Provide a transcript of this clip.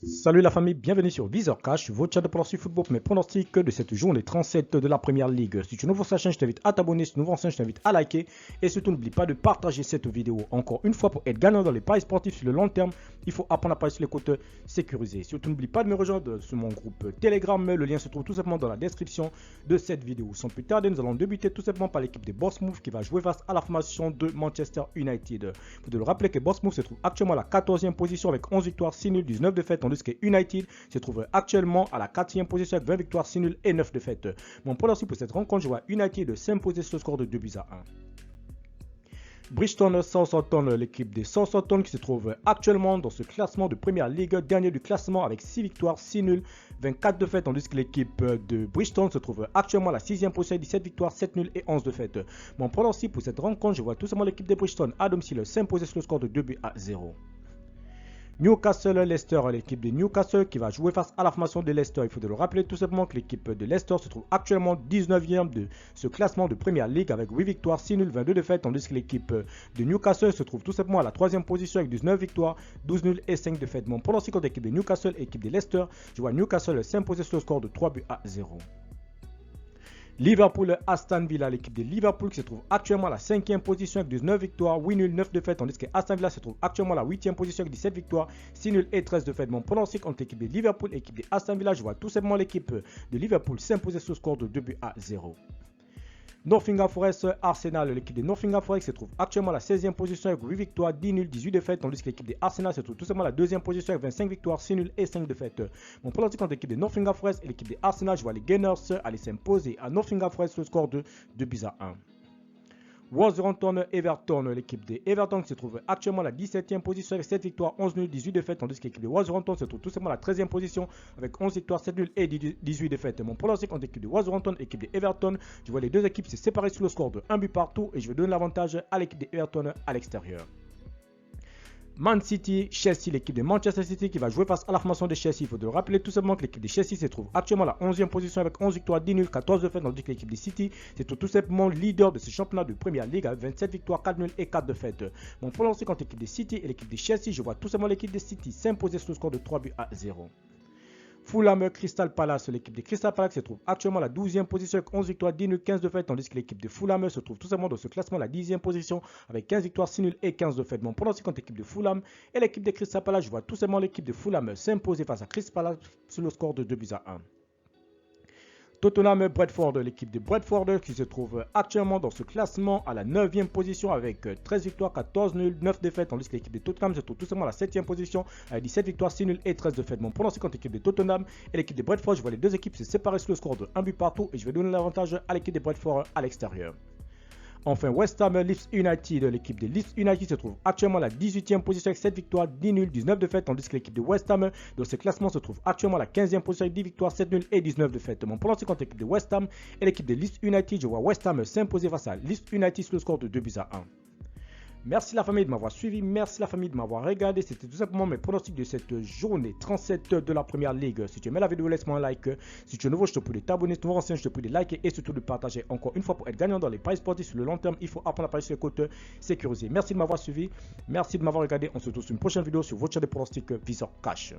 Salut la famille, bienvenue sur Visor Cash, votre chat de pronostic football pour mes pronostics de cette journée 37 de la Première Ligue. Si tu es nouveau sur la chaîne, je t'invite à t'abonner, si tu es nouveau sur la chaîne, je t'invite à liker et surtout n'oublie pas de partager cette vidéo. Encore une fois, pour être gagnant dans les paris sportifs sur le long terme, il faut apprendre à parier sur les côtes sécurisées. Surtout n'oublie pas de me rejoindre sur mon groupe Telegram, le lien se trouve tout simplement dans la description de cette vidéo. Sans plus tarder, nous allons débuter tout simplement par l'équipe des Boss Move qui va jouer face à la formation de Manchester United. Il faut de le rappeler que Boss Move se trouve actuellement à la 14e position avec 11 victoires, 6 nuls, 19 défaites, tandis que United se trouve actuellement à la 4e position avec 20 victoires, 6 nuls et 9 défaites. Mon pronostic pour cette rencontre, je vois United s'imposer sur le score de 2 buts à 1. Bridgestone Southampton, l'équipe des Southampton qui se trouve actuellement dans ce classement de Première Ligue, dernier du classement avec 6 victoires, 6 nuls, 24 défaites, tandis que l'équipe de Bridgestone se trouve actuellement à la 6e position avec 17 victoires, 7 nuls et 11 défaites. Mon pronostic pour cette rencontre, je vois tout simplement l'équipe de Bridgestone à domicile s'imposer sur le score de 2 buts à 0. Newcastle-Leicester, l'équipe de Newcastle qui va jouer face à la formation de Leicester. Il faut le rappeler tout simplement que l'équipe de Leicester se trouve actuellement 19e de ce classement de Première Ligue avec 8 victoires, 6 nuls, 22 défaites, tandis que l'équipe de Newcastle se trouve tout simplement à la 3e position avec 19 victoires, 12 nuls et 5 défaites. Mon pronostic contre l'équipe de Newcastle et l'équipe de Leicester, je vois Newcastle s'imposer sur le score de 3 buts à 0. Liverpool-Aston Villa, l'équipe de Liverpool qui se trouve actuellement à la 5e position avec 19 victoires, 8 nuls, 9 défaites, tandis que Aston Villa se trouve actuellement à la 8e position avec 17 victoires, 6 nuls et 13 défaites. Mon pronostic entre l'équipe de Liverpool et l'équipe de Aston Villa, je vois tout simplement l'équipe de Liverpool s'imposer sur le score de 2 buts à 0. Nottingham Forest Arsenal, l'équipe de Nottingham Forest se trouve actuellement à la 16e position avec 8 victoires, 10 nuls, 18 défaites, tandis que l'équipe de Arsenal se trouve tout simplement à la 2e position avec 25 victoires, 6 nuls et 5 défaites. Mon pronostic entre l'équipe de Nottingham Forest et l'équipe de Arsenal, je vois les Gunners aller s'imposer à Nottingham Forest sur le score de 2 buts à 1. Wolverhampton-Everton, l'équipe de Everton qui se trouve actuellement à la 17e position avec 7 victoires, 11 nuls, 18 défaites, tandis que l'équipe de Wolverhampton se trouve tout simplement à la 13e position avec 11 victoires, 7 nuls et 18 défaites. Mon pronostic entre l'équipe de Wolverhampton et l'équipe de Everton, je vois les deux équipes se séparer sur le score de 1 but partout et je vais donner l'avantage à l'équipe de Everton à l'extérieur. Man City, Chelsea, l'équipe de Manchester City qui va jouer face à la formation de Chelsea. Il faut le rappeler tout simplement que l'équipe de Chelsea se trouve actuellement à la 11e position avec 11 victoires, 10 nuls, 14 défaites, tandis que l'équipe de City se trouve tout simplement leader de ce championnat de Première Ligue avec 27 victoires, 4 nuls et 4 défaites. Mon pronostic entre l'équipe de City et l'équipe de Chelsea, je vois tout simplement l'équipe de City s'imposer sur le score de 3 buts à 0. Fulham Crystal Palace, l'équipe de Crystal Palace se trouve actuellement à la 12e position avec 11 victoires, 10 nuls, 15 défaites, tandis que l'équipe de Fulham se trouve tout simplement dans ce classement à la 10e position avec 15 victoires, 6 nuls et 15 défaites. Mon pronostic contre l'équipe de Fulham et l'équipe de Crystal Palace, je vois tout simplement l'équipe de Fulham s'imposer face à Crystal Palace sur le score de 2 buts à 1. Tottenham Brentford, l'équipe de Brentford qui se trouve actuellement dans ce classement à la 9e position avec 13 victoires, 14 nuls, 9 défaites, tandis que l'équipe de Tottenham se trouve tout simplement à la 7e position avec 17 victoires, 6 nuls et 13 défaites. Mon pronostic contre l'équipe de Tottenham et l'équipe de Brentford, je vois les deux équipes se séparer sur le score de 1 but partout et je vais donner l'avantage à l'équipe de Brentford à l'extérieur. Enfin, West Ham Leeds United, l'équipe de Leeds United se trouve actuellement à la 18e position avec 7 victoires, 10 nuls, 19 défaites, tandis que l'équipe de West Ham dans ce classement se trouve actuellement à la 15e position avec 10 victoires, 7 nuls et 19 défaites. Mon pronostic contre l'équipe de West Ham et l'équipe de Leeds United, je vois West Ham s'imposer face à Leeds United sur le score de 2 buts à 1. Merci la famille de m'avoir suivi, merci la famille de m'avoir regardé. C'était tout simplement mes pronostics de cette journée 37 de la Première Ligue. Si tu aimais la vidéo, laisse-moi un like. Si tu es nouveau, je te prie de t'abonner. Si tu es nouveau ancien, je te prie de liker et surtout de partager. Encore une fois, pour être gagnant dans les paris sportifs sur le long terme, il faut apprendre à parier sur les côtes sécurisées. Merci de m'avoir suivi, merci de m'avoir regardé. On se retrouve sur une prochaine vidéo sur votre chaîne de pronostics Visor Cash.